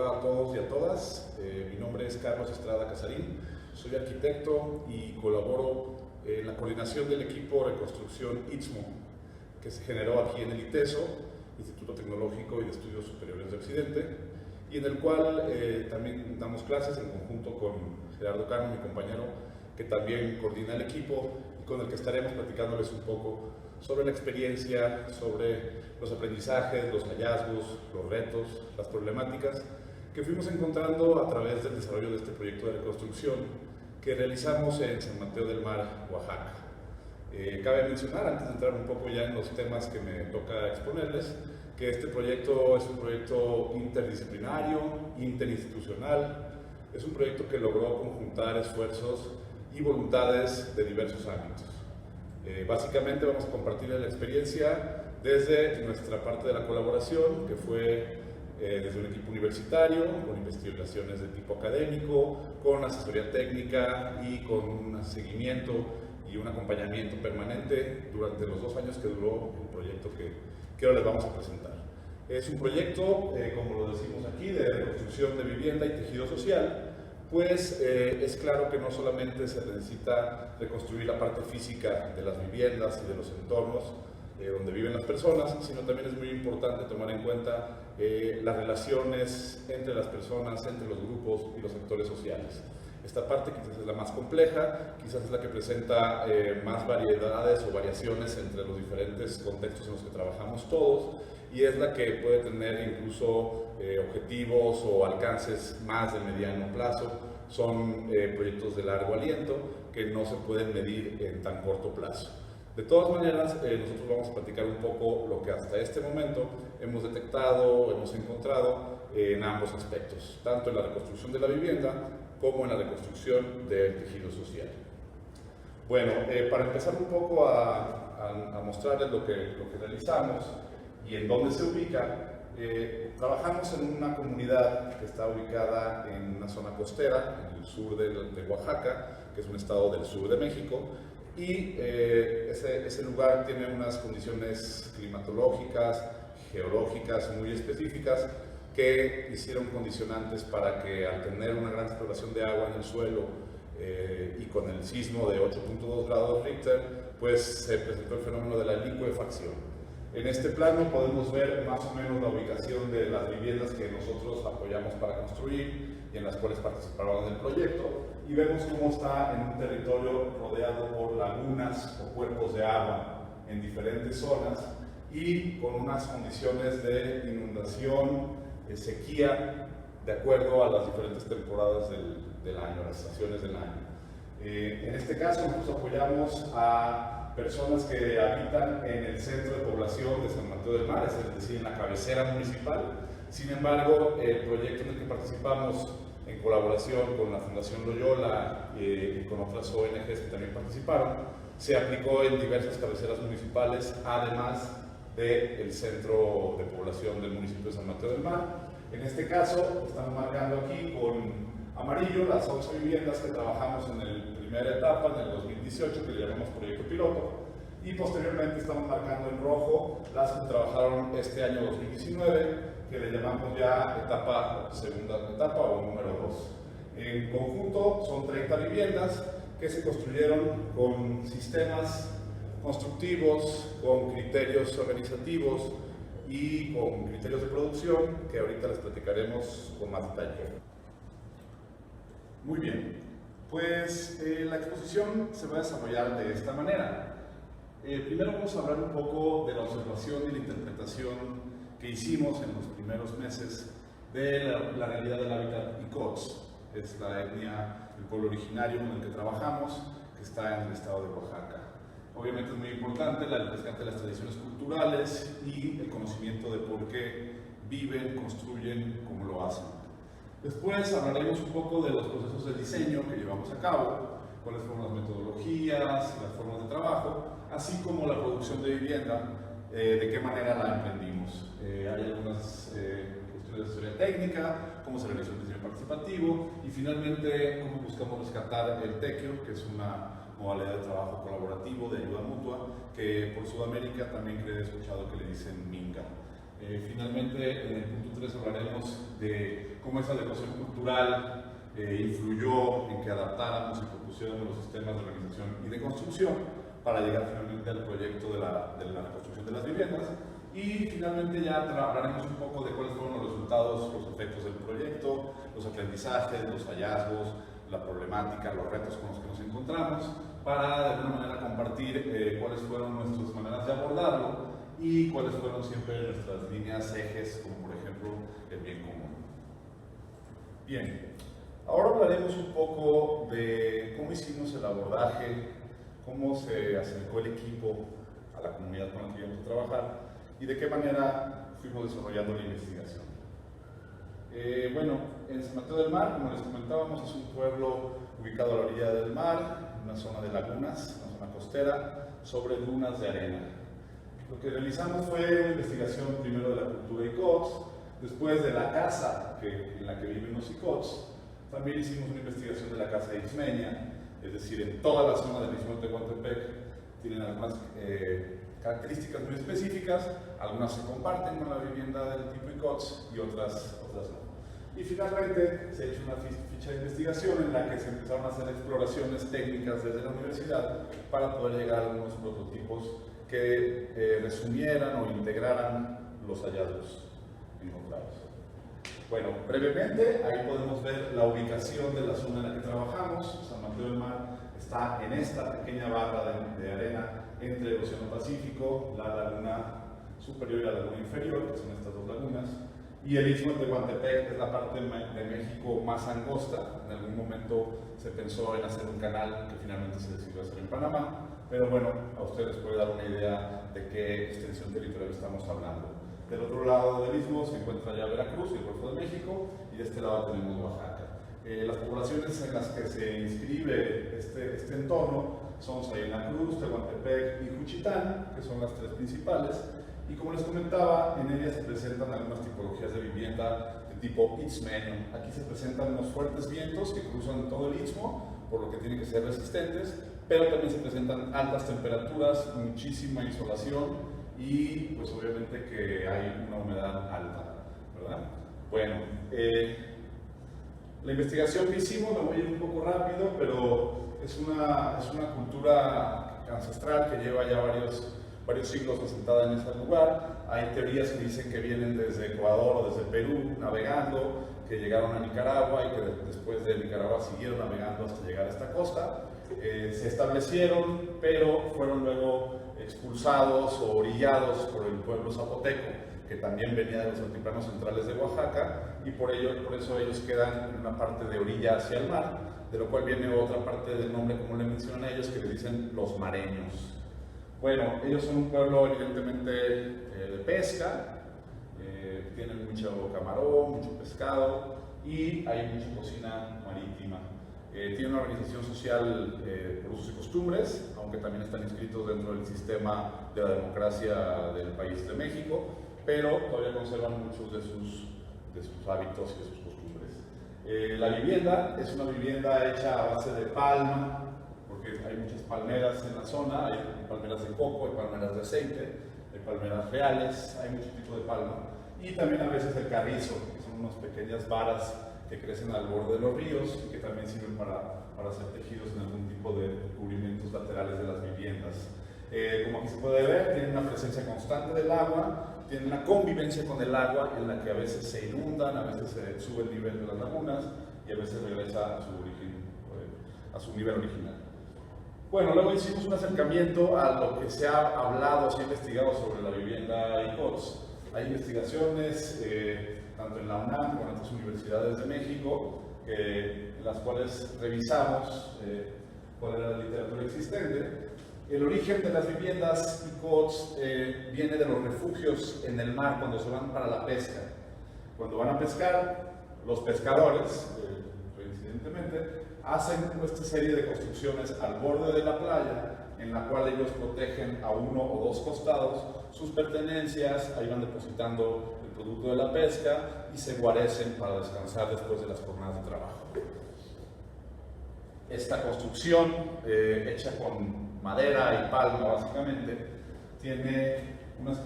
Hola a todos y a todas, mi nombre es Carlos Estrada Casarín, soy arquitecto y colaboro en la coordinación del equipo de reconstrucción ITSMO, que se generó aquí en el ITESO, Instituto Tecnológico y de Estudios Superiores de Occidente, y en el cual también damos clases en conjunto con Gerardo Cano, mi compañero, que también coordina el equipo y con el que estaremos platicándoles un poco sobre la experiencia, sobre los aprendizajes, los hallazgos, los retos, las problemáticas que fuimos encontrando a través del desarrollo de este proyecto de reconstrucción que realizamos en San Mateo del Mar, Oaxaca. Cabe mencionar, antes de entrar un poco ya en los temas que me toca exponerles, que este proyecto es un proyecto interdisciplinario, interinstitucional, es un proyecto que logró conjuntar esfuerzos y voluntades de diversos ámbitos. Básicamente vamos a compartir la experiencia desde nuestra parte de la colaboración, que fue desde un equipo universitario, con investigaciones de tipo académico, con asesoría técnica y con un seguimiento y un acompañamiento permanente durante los 2 años que duró el proyecto que ahora les vamos a presentar. Es un proyecto, como lo decimos aquí, de reconstrucción de vivienda y tejido social. Pues es claro que no solamente se necesita reconstruir la parte física de las viviendas y de los entornos donde viven las personas, sino también es muy importante tomar en cuenta las relaciones entre las personas, entre los grupos y los sectores sociales. Esta parte quizás es la más compleja, quizás es la que presenta más variedades o variaciones entre los diferentes contextos en los que trabajamos todos, y es la que puede tener incluso objetivos o alcances más de mediano plazo. Son proyectos de largo aliento que no se pueden medir en tan corto plazo. De todas maneras, nosotros vamos a platicar un poco lo que hasta este momento hemos detectado, hemos encontrado en ambos aspectos, tanto en la reconstrucción de la vivienda como en la reconstrucción del tejido social. Bueno, para empezar un poco a mostrarles lo que realizamos y en dónde se ubica, trabajamos en una comunidad que está ubicada en una zona costera, en el sur de Oaxaca, que es un estado del sur de México, y ese lugar tiene unas condiciones climatológicas, geológicas muy específicas que hicieron condicionantes para que, al tener una gran saturación de agua en el suelo y con el sismo de 8.2 grados Richter, pues se presentó el fenómeno de la licuefacción. En este plano podemos ver más o menos la ubicación de las viviendas que nosotros apoyamos para construir y en las cuales participaron en el proyecto, y vemos cómo está en un territorio rodeado por lagunas o cuerpos de agua en diferentes zonas y con unas condiciones de inundación, sequía, de acuerdo a las diferentes temporadas del año, las estaciones del año. En este caso nosotros apoyamos a personas que habitan en el centro de población de San Mateo del Mar, es decir, en la cabecera municipal. Sin embargo, el proyecto en el que participamos en colaboración con la Fundación Loyola y con otras ONGs que también participaron, se aplicó en diversas cabeceras municipales, además del centro de población del municipio de San Mateo del Mar. En este caso, estamos marcando aquí con amarillo las 11 viviendas que trabajamos en la primera etapa, en el 2018, que le llamamos proyecto piloto, y posteriormente estamos marcando en rojo las que trabajaron este año 2019, que le llamamos ya segunda etapa o número 2. En conjunto son 30 viviendas que se construyeron con sistemas constructivos, con criterios organizativos y con criterios de producción que ahorita les platicaremos con más detalle. Muy bien, pues la exposición se va a desarrollar de esta manera. Primero vamos a hablar un poco de la observación y la interpretación que hicimos en los primeros meses de la realidad del hábitat Icots. Es la etnia, el pueblo originario con el que trabajamos, que está en el estado de Oaxaca. Obviamente es muy importante el rescate de las tradiciones culturales y el conocimiento de por qué viven, construyen, como lo hacen. Después hablaremos un poco de los procesos de diseño que llevamos a cabo, cuáles fueron las metodologías, las formas de trabajo, así como la producción de vivienda, de qué manera la emprendimos. Hay algunas cuestiones de asesoría técnica, cómo se realizó el diseño participativo y finalmente cómo buscamos rescatar el tequio, que es una modalidad de trabajo colaborativo, de ayuda mutua, que por Sudamérica también he escuchado que le dicen minga. Finalmente, en el punto 3 hablaremos de cómo esa adecuación cultural influyó en que adaptáramos y propusiéramos los sistemas de organización y de construcción para llegar finalmente al proyecto de la reconstrucción de las viviendas. Y finalmente ya hablaremos un poco de cuáles fueron los resultados, los efectos del proyecto, los aprendizajes, los hallazgos, la problemática, los retos con los que nos encontramos, para de alguna manera compartir cuáles fueron nuestras maneras de abordarlo y cuáles fueron siempre nuestras líneas ejes, como por ejemplo el bien común. Bien, ahora hablaremos un poco de cómo hicimos el abordaje, cómo se acercó el equipo a la comunidad con la que íbamos a trabajar y de qué manera fuimos desarrollando la investigación. Bueno, en San Mateo del Mar, como les comentábamos, es un pueblo ubicado a la orilla del mar, una zona de lagunas, una zona costera, sobre dunas de arena. Lo que realizamos fue una investigación primero de la cultura iCots, después de la casa en la que viven los iCots. También hicimos una investigación de la casa itzmeña, es decir, en toda la zona del Istmo de Tehuantepec tienen algunas características muy específicas, algunas se comparten con la vivienda del tipo iCots y otras no. Y finalmente se hizo una ficha de investigación en la que se empezaron a hacer exploraciones técnicas desde la universidad para poder llegar a algunos prototipos que resumieran o integraran los hallazgos encontrados. Bueno, brevemente, ahí podemos ver la ubicación de la zona en la que trabajamos. San Mateo del Mar está en esta pequeña barra de arena entre el Océano Pacífico, la laguna superior y la laguna inferior, que son estas dos lagunas, y el Istmo de Tehuantepec es la parte de México más angosta. En algún momento se pensó en hacer un canal que finalmente se decidió hacer en Panamá, pero bueno, a ustedes puede dar una idea de qué extensión territorial estamos hablando. Del otro lado del istmo se encuentra ya Veracruz y el Golfo de México, y de este lado tenemos Oaxaca. Las poblaciones en las que se inscribe este entorno son Salina Cruz, Tehuantepec y Juchitán, que son las tres principales. Y como les comentaba, en ellas se presentan algunas tipologías de vivienda de tipo itzmeño. Aquí se presentan unos fuertes vientos que cruzan todo el istmo, por lo que tienen que ser resistentes, pero también se presentan altas temperaturas, muchísima insolación y pues obviamente que hay una humedad alta, ¿verdad? Bueno, la investigación que hicimos, me voy a ir un poco rápido, pero es una cultura ancestral que lleva ya varios siglos asentada en ese lugar. Hay teorías que dicen que vienen desde Ecuador o desde Perú navegando, que llegaron a Nicaragua y que después de Nicaragua siguieron navegando hasta llegar a esta costa. Se establecieron, pero fueron luego expulsados o orillados por el pueblo zapoteco, que también venía de los altiplanos centrales de Oaxaca, y por eso ellos quedan en una parte de orilla hacia el mar, de lo cual viene otra parte del nombre, como le mencionan ellos, que le dicen los mareños. Bueno, ellos son un pueblo evidentemente de pesca, tienen mucho camarón, mucho pescado y hay mucha cocina marítima. Tienen una organización social por usos y costumbres, aunque también están inscritos dentro del sistema de la democracia del país de México, pero todavía conservan muchos de sus hábitos y de sus costumbres. La vivienda es una vivienda hecha a base de palma, porque hay muchas palmeras en la zona, hay palmeras de coco, hay palmeras de aceite, hay palmeras reales, hay mucho tipo de palma, y también a veces el carrizo, que son unas pequeñas varas que crecen al borde de los ríos y que también sirven para hacer tejidos en algún tipo de cubrimientos laterales de las viviendas. Como aquí se puede ver, tienen una presencia constante del agua, tienen una convivencia con el agua en la que a veces se inundan, a veces se sube el nivel de las lagunas y a veces regresa a su nivel original. Bueno, luego hicimos un acercamiento a lo que se ha hablado, se ha investigado sobre la vivienda iCots. Hay investigaciones tanto en la UNAM como en otras universidades de México, en las cuales revisamos cuál era la literatura existente. El origen de las viviendas iCots viene de los refugios en el mar cuando se van para la pesca. Cuando van a pescar, los pescadores, coincidentemente, hacen esta serie de construcciones al borde de la playa, en la cual ellos protegen a uno o dos costados sus pertenencias, ahí van depositando el producto de la pesca y se guarecen para descansar después de las jornadas de trabajo. Esta construcción, hecha con madera y palma básicamente, tiene unas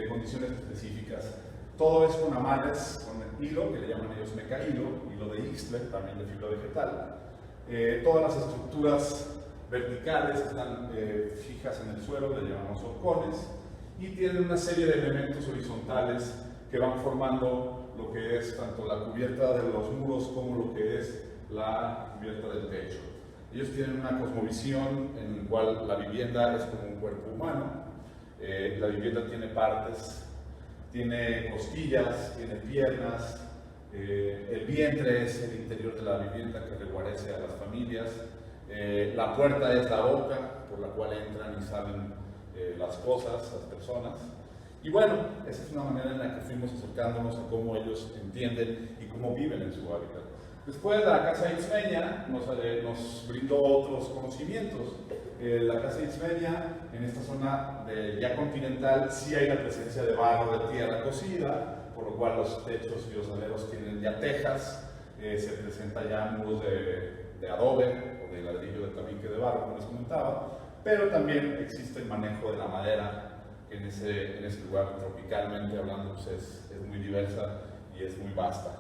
condiciones específicas. Todo es con amales, con hilo, que le llaman ellos meca-hilo, hilo de Ixtle, también de fibra vegetal. Todas las estructuras verticales están fijas en el suelo, le llamamos horcones, y tienen una serie de elementos horizontales que van formando lo que es tanto la cubierta de los muros como lo que es la cubierta del techo. Ellos tienen una cosmovisión en la cual la vivienda es como un cuerpo humano. La vivienda tiene partes, tiene costillas, tiene piernas, el vientre es el interior de la vivienda que reguarece a las familias, la puerta es la boca por la cual entran y salen las cosas, las personas. Y bueno, esa es una manera en la que fuimos acercándonos a cómo ellos entienden y cómo viven en su hábitat. Después la Casa Itzmeña nos brindó otros conocimientos. La Casa Itzmeña, en esta zona ya continental, sí hay la presencia de barro de tierra cocida, por lo cual los techos y los aleros tienen ya tejas, se presenta ya muros de adobe o de ladrillo de tabique de barro, como les comentaba, pero también existe el manejo de la madera, que en ese lugar, tropicalmente hablando, pues es muy diversa y es muy vasta.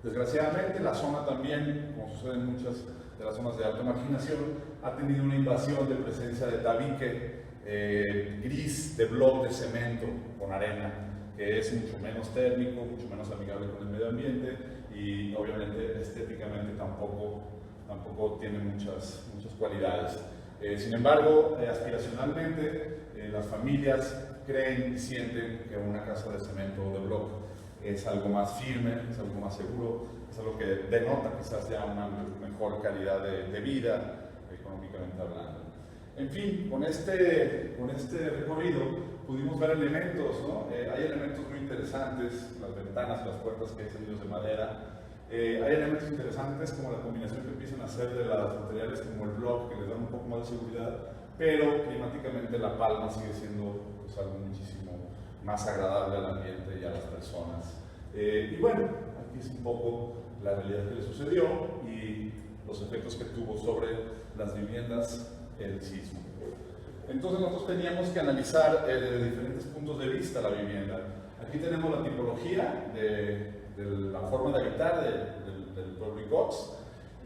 Desgraciadamente, la zona también, como sucede en muchas de las zonas de alta marginación, ha tenido una invasión de presencia de tabique gris, de bloc de cemento con arena, que es mucho menos térmico, mucho menos amigable con el medio ambiente y obviamente estéticamente tampoco tiene muchas cualidades. Sin embargo, aspiracionalmente, las familias creen y sienten que una casa de cemento o de bloc es algo más firme, es algo más seguro, es algo que denota quizás ya una mejor calidad de vida, económicamente hablando. En fin, con este recorrido pudimos ver elementos, ¿no? Hay elementos muy interesantes, las ventanas y las puertas que son hechos de madera. Hay elementos interesantes como la combinación que empiezan a hacer de los materiales como el block, que les dan un poco más de seguridad, pero climáticamente la palma sigue siendo pues, algo muchísimo más agradable al ambiente y a las personas. Y bueno, aquí es un poco la realidad que le sucedió y los efectos que tuvo sobre las viviendas el sismo. Entonces nosotros teníamos que analizar desde diferentes puntos de vista la vivienda. Aquí tenemos la tipología de la forma de habitar del pueblo Icox,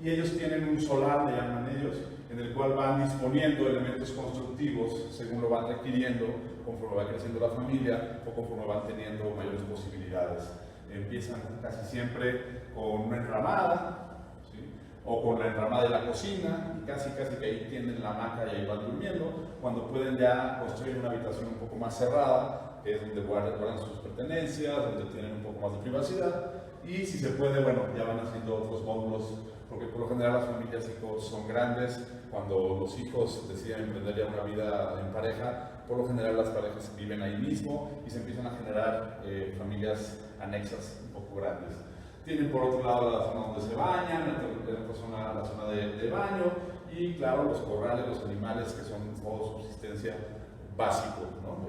y ellos tienen un solar, le llaman ellos, en el cual van disponiendo elementos constructivos según lo van requiriendo, conforme va creciendo la familia o conforme van teniendo mayores posibilidades. Empiezan casi siempre con una enramada, ¿sí? O con la enramada de la cocina, y casi que ahí tienen la hamaca y ahí van durmiendo, cuando pueden ya construir una habitación un poco más cerrada, que es donde guardan sus pertenencias, donde tienen un poco más de privacidad, y si se puede, bueno, ya van haciendo otros módulos, porque por lo general las familias hijos son grandes. Cuando los hijos deciden emprender ya una vida en pareja, por lo general las parejas viven ahí mismo y se empiezan a generar familias anexas un poco grandes. Tienen por otro lado la zona donde se bañan, en otra zona la zona de baño y claro los corrales, los animales que son modo subsistencia básico, ¿no?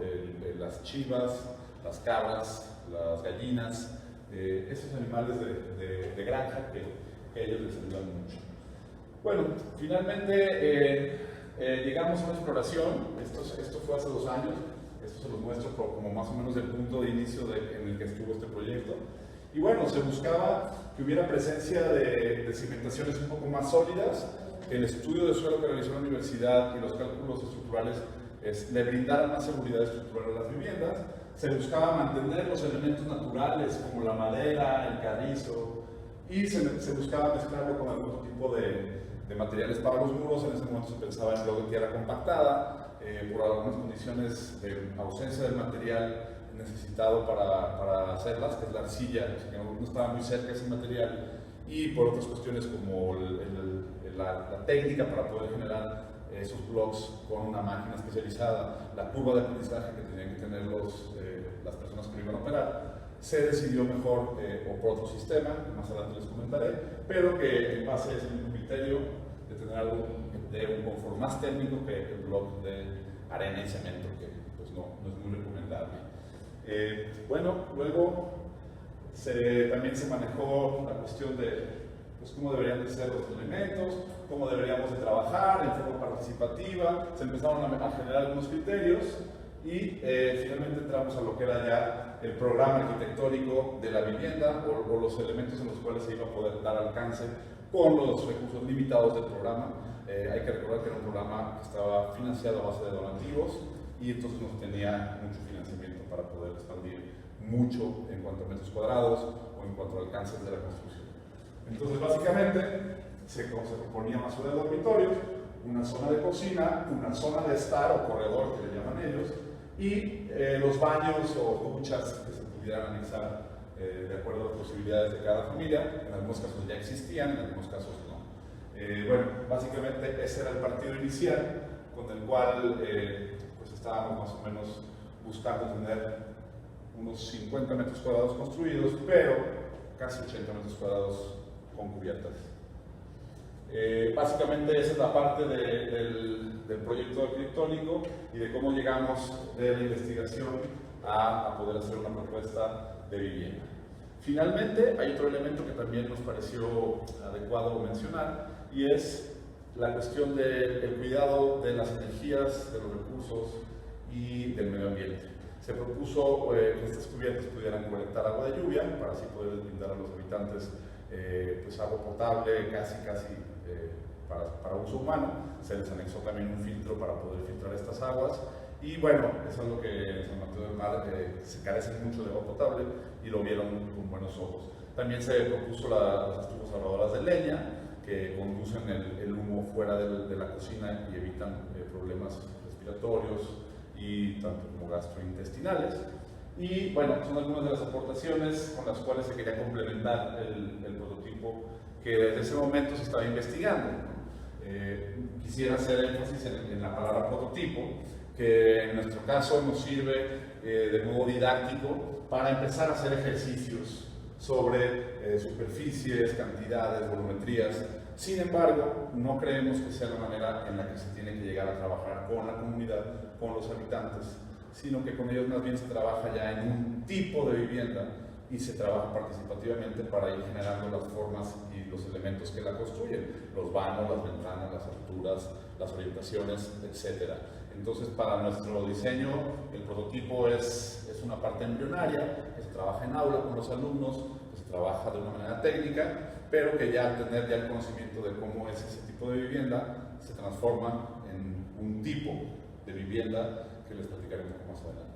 Las chivas, las cabras, las gallinas, esos animales de granja que a ellos les ayudan mucho. Bueno, finalmente llegamos a una exploración, esto fue hace 2 años, esto se los muestro como más o menos el punto de inicio en el que estuvo este proyecto. Y bueno, se buscaba que hubiera presencia de cimentaciones un poco más sólidas, que el estudio de suelo que realizó la universidad y los cálculos estructurales le brindaran más seguridad estructural a las viviendas. Se buscaba mantener los elementos naturales como la madera, el carrizo, y se buscaba mezclarlo con algún tipo de materiales para los muros. En ese momento se pensaba en bloque de tierra compactada, por algunas condiciones de ausencia del material necesitado para hacerlas, que es la arcilla, o sea, que no estaba muy cerca ese material, y por otras cuestiones como la técnica para poder generar esos blocks con una máquina especializada, la curva de aprendizaje que tenían que tener las personas que lo iban a operar, se decidió mejor o por otro sistema, que más adelante les comentaré, pero que en base a ese mismo criterio de tener algo de un confort más técnico que el block de arena y cemento, que pues no es muy recomendable. Bueno, luego también se manejó la cuestión de pues, cómo deberían de ser los elementos, cómo deberíamos de trabajar en forma participativa. Se empezaron a generar algunos criterios y finalmente entramos a lo que era ya el programa arquitectónico de la vivienda o los elementos en los cuales se iba a poder dar alcance con los recursos limitados del programa. Hay que recordar que era un programa que estaba financiado a base de donativos y entonces no tenía mucho financiamiento para poder expandir mucho en cuanto a metros cuadrados o en cuanto a alcances de la construcción. Entonces, básicamente, se proponía una zona de dormitorios, una zona de cocina, una zona de estar o corredor, que le llaman ellos, y los baños o duchas que se pudieran anexar de acuerdo a las posibilidades de cada familia. En algunos casos ya existían, en algunos casos no. Bueno, básicamente ese era el partido inicial con el cual pues estábamos más o menos buscando tener unos 50 metros cuadrados construidos, pero casi 80 metros cuadrados con cubiertas. Básicamente esa es la parte del proyecto arquitectónico y de cómo llegamos de la investigación a poder hacer una propuesta de vivienda. Finalmente, hay otro elemento que también nos pareció adecuado mencionar y es la cuestión del cuidado de las energías, de los recursos y del medio ambiente. Se propuso que estas cubiertas pudieran colectar agua de lluvia para así poder brindar a los habitantes pues agua potable casi para uso humano. Se les anexó también un filtro para poder filtrar estas aguas y bueno, eso es lo que en San Mateo del Mar se carece mucho de agua potable y lo vieron con buenos ojos. También se propuso las estufas ahorradoras de leña que conducen el humo fuera de la cocina y evitan problemas respiratorios y tanto como gastrointestinales. Y bueno, son algunas de las aportaciones con las cuales se quería complementar el prototipo que desde ese momento se estaba investigando. Quisiera hacer énfasis en la palabra prototipo, que en nuestro caso nos sirve de modo didáctico para empezar a hacer ejercicios sobre superficies, cantidades, volumetrías. Sin embargo, no creemos que sea la manera en la que se tiene que llegar a trabajar con la comunidad, con los habitantes, sino que con ellos más bien se trabaja ya en un tipo de vivienda y se trabaja participativamente para ir generando las formas y los elementos que la construyen, los vanos, las ventanas, las alturas, las orientaciones, etc. Entonces, para nuestro diseño, el prototipo es una parte embrionaria, que se trabaja en aula con los alumnos, que se trabaja de una manera técnica, pero que ya al tener ya el conocimiento de cómo es ese tipo de vivienda, se transforma en un tipo de vivienda que les platicaré un poco más adelante.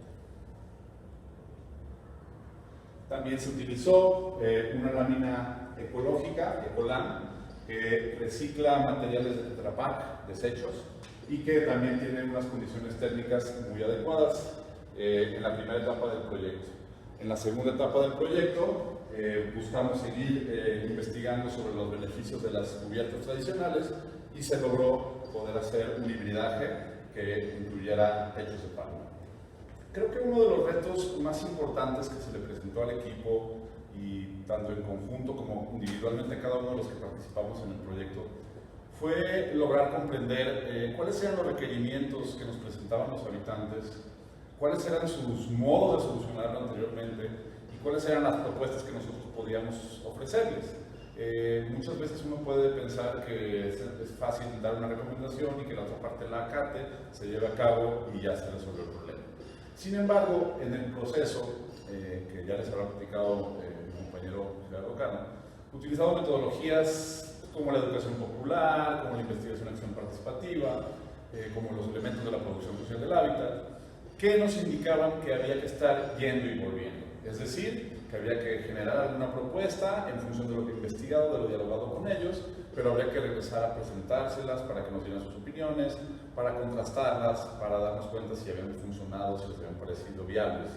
También se utilizó una lámina ecológica, Ecolam, que recicla materiales de Tetra Pak, desechos, y que también tiene unas condiciones técnicas muy adecuadas en la primera etapa del proyecto. En la segunda etapa del proyecto buscamos seguir investigando sobre los beneficios de las cubiertas tradicionales y se logró poder hacer un hibridaje que incluyera techos de palma. Creo que uno de los retos más importantes que se le presentó al equipo, y tanto en conjunto como individualmente cada uno de los que participamos en el proyecto, fue lograr comprender cuáles eran los requerimientos que nos presentaban los habitantes, cuáles eran sus modos de solucionarlo anteriormente y cuáles eran las propuestas que nosotros podíamos ofrecerles. Muchas veces uno puede pensar que es fácil dar una recomendación y que la otra parte la acate, se lleve a cabo y ya se resuelve el problema. Sin embargo, en el proceso, que ya les habrá platicado mi compañero Gerardo Cano, utilizamos metodologías como la educación popular, como la investigación en acción participativa, como los elementos de la producción social del hábitat, que nos indicaban que había que estar yendo y volviendo. Es decir, que había que generar alguna propuesta en función de lo que he investigado, de lo dialogado con ellos, pero habría que regresar a presentárselas para que nos dieran sus opiniones, para contrastarlas, para darnos cuenta si habían funcionado, si les habían parecido viables,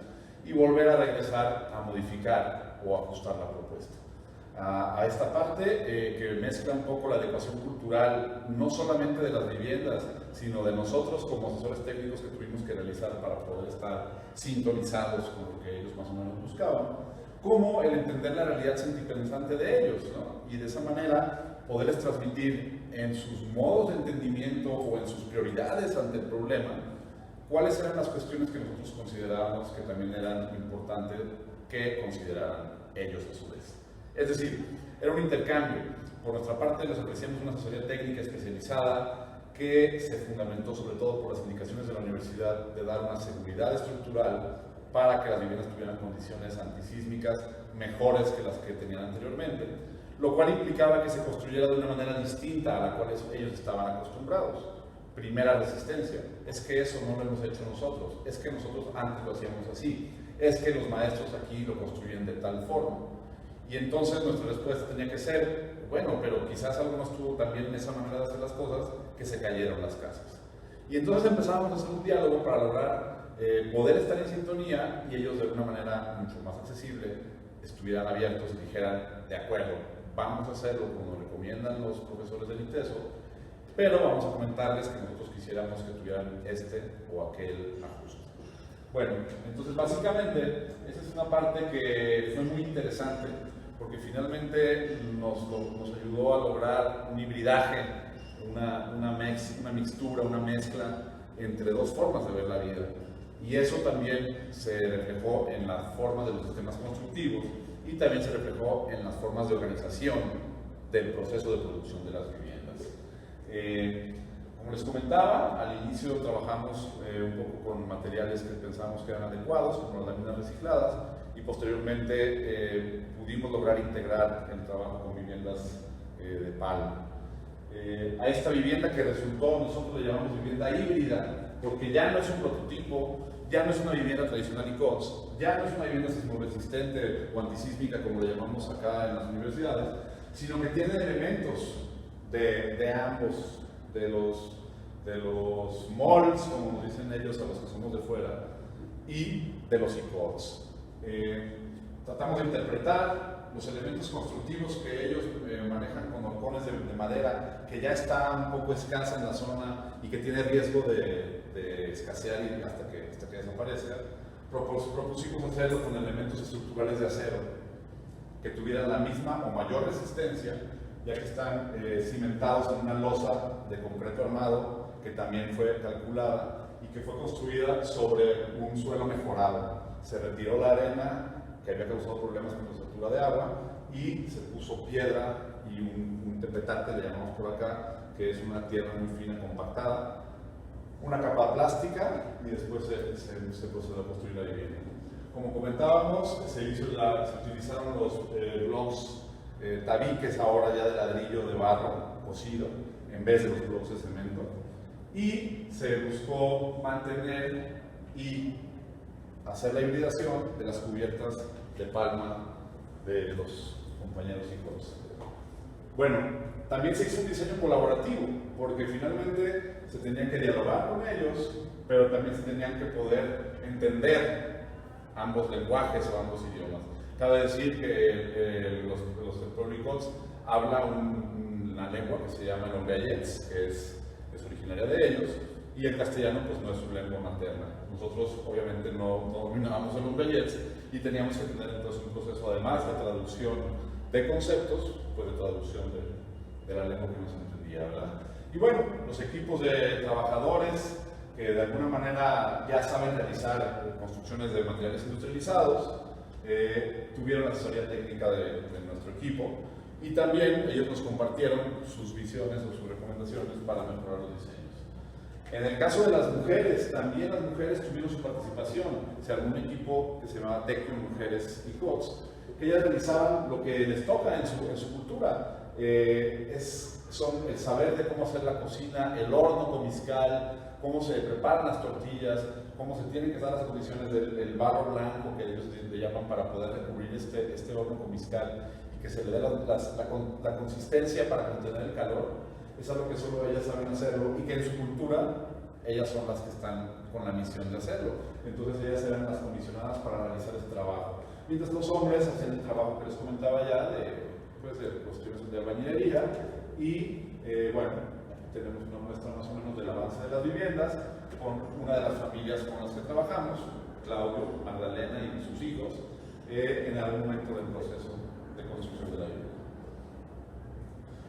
y volver a regresar a modificar o ajustar la propuesta. A esta parte que mezcla un poco la adecuación cultural, no solamente de las viviendas, sino de nosotros como asesores técnicos que tuvimos que realizar para poder estar sintonizados con lo que ellos más o menos buscaban, como el entender la realidad sentimentalizante de ellos, ¿no? Y de esa manera poderles transmitir en sus modos de entendimiento o en sus prioridades ante el problema cuáles eran las cuestiones que nosotros considerábamos que también eran importantes que consideraran ellos a su vez. Es decir, era un intercambio. Por nuestra parte les ofrecíamos una asesoría técnica especializada que se fundamentó sobre todo por las indicaciones de la universidad de dar una seguridad estructural para que las viviendas tuvieran condiciones antisísmicas mejores que las que tenían anteriormente, lo cual implicaba que se construyera de una manera distinta a la cual ellos estaban acostumbrados. Primera resistencia, es que eso no lo hemos hecho nosotros, es que nosotros antes lo hacíamos así, es que los maestros aquí lo construyen de tal forma. Y entonces nuestra respuesta tenía que ser, bueno, pero quizás algo no estuvo también en esa manera de hacer las cosas, que se cayeron las casas. Y entonces empezamos a hacer un diálogo para lograr poder estar en sintonía y ellos de una manera mucho más accesible estuvieran abiertos y dijeran, de acuerdo, vamos a hacerlo como recomiendan los profesores del ITESO, pero vamos a comentarles que nosotros quisiéramos que tuvieran este o aquel ajuste. Bueno, entonces básicamente esa es una parte que fue muy interesante porque finalmente nos ayudó a lograr un hibridaje, una mixtura, una mezcla entre dos formas de ver la vida. Y eso también se reflejó en la forma de los sistemas constructivos y también se reflejó en las formas de organización del proceso de producción de las viviendas. Como les comentaba, al inicio trabajamos un poco con materiales que pensábamos que eran adecuados, como las láminas recicladas, y posteriormente pudimos lograr integrar el trabajo con viviendas de palma. A esta vivienda que resultó, nosotros le llamamos vivienda híbrida, porque ya no es un prototipo, ya no es una vivienda tradicional ICOTS, ya no es una vivienda sismoresistente o antisísmica como le llamamos acá en las universidades, sino que tiene elementos de ambos, de los molds, como nos dicen ellos a los que somos de fuera, y de los ICOTS. Tratamos de interpretar los elementos constructivos que ellos manejan con horcones de madera, que ya está un poco escasa en la zona y que tiene riesgo de escasear y hasta que desaparezca. Propusimos hacerlo con elementos estructurales de acero que tuvieran la misma o mayor resistencia, ya que están cimentados en una losa de concreto armado que también fue calculada y que fue construida sobre un suelo mejorado. Se retiró la arena que había causado problemas con la estructura de agua y se puso piedra y un tepetate, le llamamos por acá, que es una tierra muy fina compactada, una capa plástica y después se procedió a construir la vivienda. Como comentábamos, se utilizaron los blocks tabiques ahora ya de ladrillo de barro cocido en vez de los blocks de cemento, y se buscó mantener y hacer la hibridación de las cubiertas de palma de los compañeros ICOTS. Bueno, también se hizo un diseño colaborativo, porque finalmente se tenían que dialogar con ellos, pero también se tenían que poder entender ambos lenguajes o ambos idiomas. Cabe decir que los ICOTS habla una lengua que se llama el Longueillets, que es originaria de ellos, y el castellano pues no es su lengua materna. Nosotros obviamente no dominábamos el Longueillets y teníamos que tener entonces un proceso además de traducción de conceptos, pues de traducción de la lengua que no se entendía, ¿verdad? Y bueno, los equipos de trabajadores que de alguna manera ya saben realizar construcciones de materiales industrializados, tuvieron la asesoría técnica de nuestro equipo y también ellos nos compartieron sus visiones o sus recomendaciones para mejorar los diseños. En el caso de las mujeres, también las mujeres tuvieron su participación. Se armó un equipo que se llamaba Tecno Mujeres ICOTS, que ellas realizaban lo que les toca en su cultura. Son el saber de cómo hacer la cocina, el horno comiscal, cómo se preparan las tortillas, cómo se tienen que dar las condiciones del barro blanco que ellos le llaman para poder recubrir este horno comiscal y que se le dé la consistencia para contener el calor. Es algo que solo ellas saben hacerlo y que en su cultura ellas son las que están con la misión de hacerlo. Entonces ellas eran las comisionadas para realizar este trabajo. Mientras los hombres hacían el trabajo que les comentaba ya de cuestiones de albañilería y bueno, tenemos una muestra más o menos del avance de las viviendas con una de las familias con las que trabajamos, Claudio, Magdalena y sus hijos, en algún momento del proceso de construcción de la vivienda.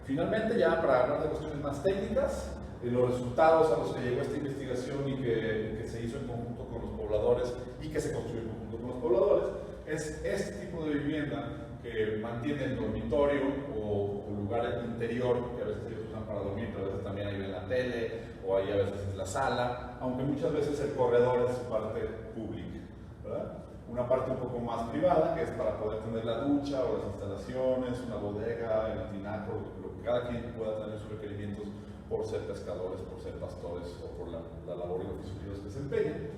Finalmente, ya para hablar de cuestiones más técnicas, los resultados a los que llegó esta investigación y que se hizo en conjunto con los pobladores y que se construyó en conjunto con los pobladores, es este tipo de vivienda que mantiene el dormitorio o lugar interior, que a veces ellos usan para dormir, pero a veces también ahí ven la tele, o ahí a veces es la sala, aunque muchas veces el corredor es su parte pública, ¿verdad? Una parte un poco más privada, que es para poder tener la ducha o las instalaciones, una bodega, el tinaco, lo que cada quien pueda tener sus requerimientos por ser pescadores, por ser pastores o por la labor y oficio que ellos desempeñan.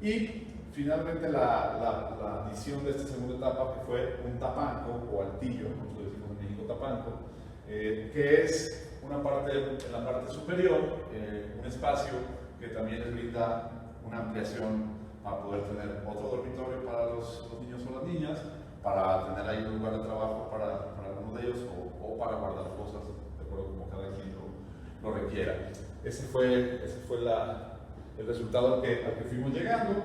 Y finalmente la adición de esta segunda etapa, que fue un tapanco o altillo, nosotros decimos en México tapanco, que es una parte, en la parte superior, un espacio que también les brinda una ampliación para poder tener otro dormitorio para los niños o las niñas, para tener ahí un lugar de trabajo para alguno de ellos o para guardar cosas, de acuerdo como cada quien lo requiera. Ese fue el resultado al que fuimos llegando.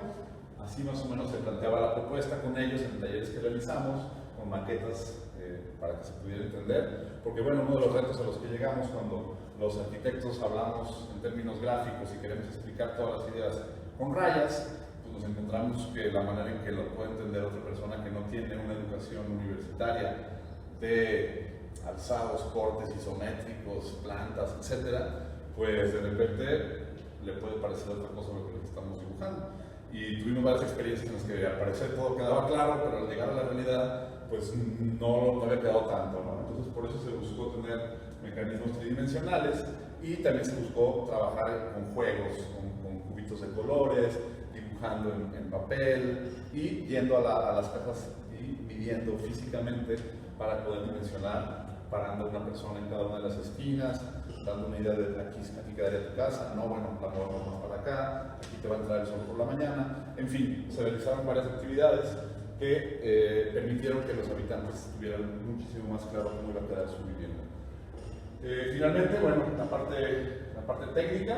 Así más o menos se planteaba la propuesta con ellos en talleres que realizamos, con maquetas para que se pudiera entender, porque bueno, uno de los retos a los que llegamos cuando los arquitectos hablamos en términos gráficos y queremos explicar todas las ideas con rayas, pues nos encontramos que la manera en que lo puede entender otra persona que no tiene una educación universitaria de alzados, cortes isométricos, plantas, etcétera, pues de repente le puede parecer otra cosa lo que estamos dibujando. Y tuvimos varias experiencias en las que al parecer todo quedaba claro, pero al llegar a la realidad, pues no había quedado tanto, ¿no? Entonces por eso se buscó tener mecanismos tridimensionales y también se buscó trabajar con juegos, con cubitos de colores, dibujando en papel y yendo a las casas y midiendo físicamente para poder dimensionar, parando una persona en cada una de las esquinas, dando una idea de aquí quedaría tu casa, no, bueno, la movemos más para acá, aquí te va a entrar el sol por la mañana, en fin, se realizaron varias actividades que permitieron que los habitantes tuvieran muchísimo más claro cómo iba a quedar su vivienda. Finalmente, bueno, la parte técnica,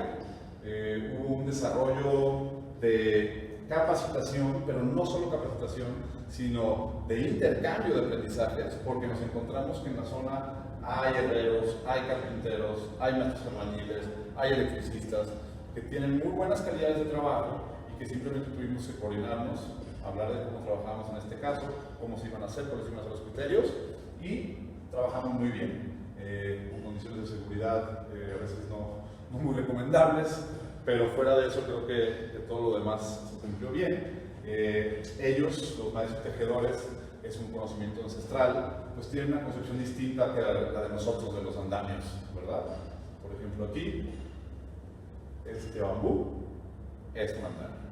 hubo un desarrollo de capacitación, pero no solo capacitación, sino de intercambio de aprendizajes, porque nos encontramos que en la zona hay herreros, hay carpinteros, hay maestros albañiles, hay electricistas, que tienen muy buenas calidades de trabajo y que simplemente tuvimos que coordinarnos, hablar de cómo trabajábamos en este caso, cómo se iban a hacer, cuáles iban a ser los criterios, y trabajamos muy bien, con condiciones de seguridad a veces no muy recomendables, pero fuera de eso creo que todo lo demás se cumplió bien. Ellos, los maestros tejedores, es un conocimiento ancestral, pues tienen una concepción distinta que la de nosotros, de los andamios, ¿verdad? Por ejemplo, aquí, este bambú es un andamio.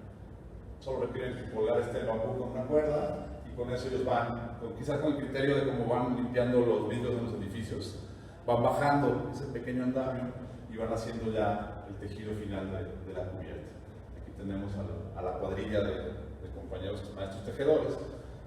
Solo requieren colgar este bambú con una cuerda y con eso ellos van, quizás con el criterio de cómo van limpiando los vidrios de los edificios, van bajando ese pequeño andamio y van haciendo ya el tejido final de la cubierta. Aquí tenemos a la cuadrilla de compañeros maestros tejedores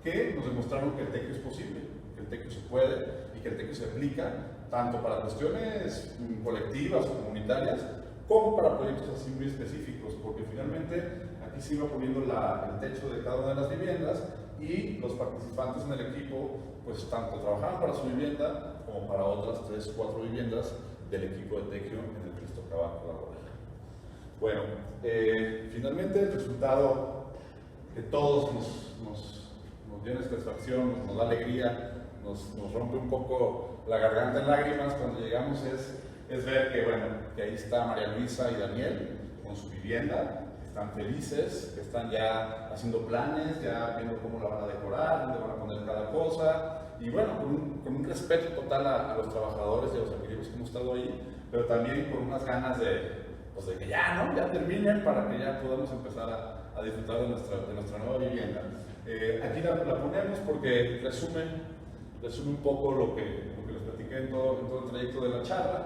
que nos demostraron que el tequio es posible, que el tequio se puede y que el tequio se aplica tanto para cuestiones colectivas o comunitarias como para proyectos así muy específicos, porque finalmente aquí se iba poniendo el techo de cada una de las viviendas y los participantes en el equipo pues tanto trabajaban para su vivienda como para otras 3 o 4 viviendas del equipo de tequio en el que les tocaba colaborar. Bueno, finalmente el resultado que todos nos llena de satisfacción, nos da alegría, nos rompe un poco la garganta en lágrimas cuando llegamos es ver que, bueno, que ahí está María Luisa y Daniel con su vivienda, están felices, que están ya haciendo planes, ya viendo cómo la van a decorar, dónde van a poner cada cosa, y bueno, con un respeto total a los trabajadores y a los arquitectos que hemos estado ahí, pero también con unas ganas de que ya, ¿no? Ya terminen para que ya podamos empezar a disfrutar de nuestra nueva vivienda. Aquí la ponemos porque resume un poco lo que les platiqué en todo el trayecto de la charla.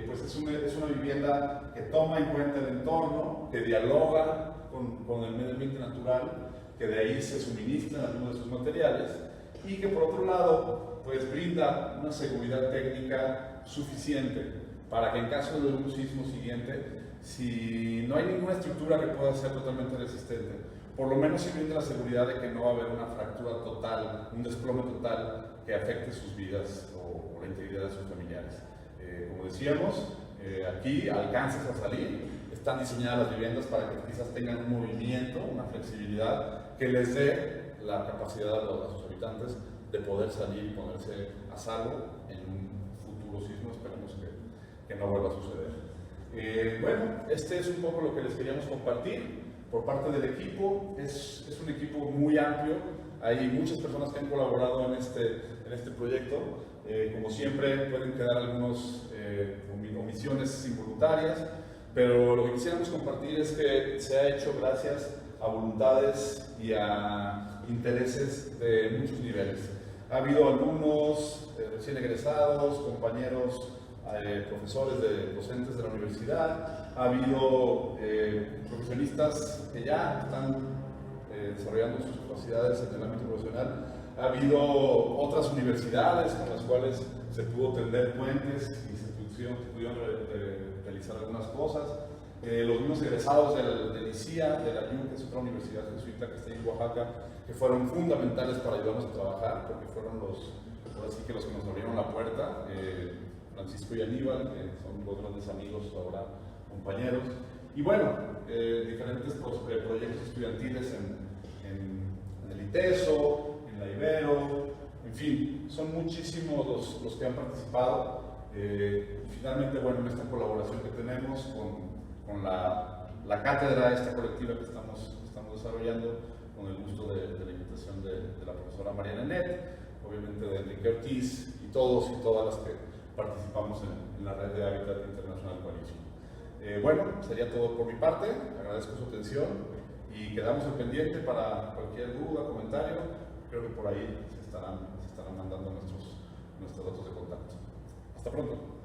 Pues es una vivienda que toma en cuenta el entorno, que dialoga con el medio ambiente natural, que de ahí se suministran algunos de sus materiales y que por otro lado pues brinda una seguridad técnica suficiente para que en caso de un sismo siguiente, si no hay ninguna estructura que pueda ser totalmente resistente, por lo menos sí brinda la seguridad de que no va a haber una fractura total, un desplome total que afecte sus vidas o la integridad de sus familiares. Como decíamos, aquí alcances a salir, están diseñadas las viviendas para que quizás tengan un movimiento, una flexibilidad que les dé la capacidad a sus habitantes de poder salir y ponerse a salvo en un futuro sismo. Esperemos que no vuelva a suceder. Bueno, este es un poco lo que les queríamos compartir. Por parte del equipo, es un equipo muy amplio, hay muchas personas que han colaborado en este proyecto. Como siempre, pueden quedar algunas omisiones involuntarias, pero lo que quisiéramos compartir es que se ha hecho gracias a voluntades y a intereses de muchos niveles. Ha habido alumnos recién egresados, compañeros, profesores, docentes de la universidad, ha habido profesionistas que ya están desarrollando sus capacidades en el ámbito profesional, ha habido otras universidades con las cuales se pudo tender puentes y se pudieron realizar algunas cosas. Los mismos egresados del ICIA, de la UNC, que es otra universidad jesuita que está en Oaxaca, que fueron fundamentales para ayudarnos a trabajar, porque fueron los que nos abrieron la puerta. Francisco y Aníbal, que son dos grandes amigos, ahora compañeros. Y bueno, diferentes proyectos estudiantiles en el ITESO, en la Ibero, en fin, son muchísimos los que han participado. Finalmente, bueno, en esta colaboración que tenemos con la cátedra, esta colectiva que estamos desarrollando, con el gusto de la invitación de la profesora Mariana Net, obviamente de Enrique Ortiz y todos y todas las que participamos en la red de Hábitat International Coalition. Bueno, sería todo por mi parte, agradezco su atención y quedamos al pendiente para cualquier duda, comentario. Creo que por ahí se estarán mandando nuestros datos de contacto. Hasta pronto.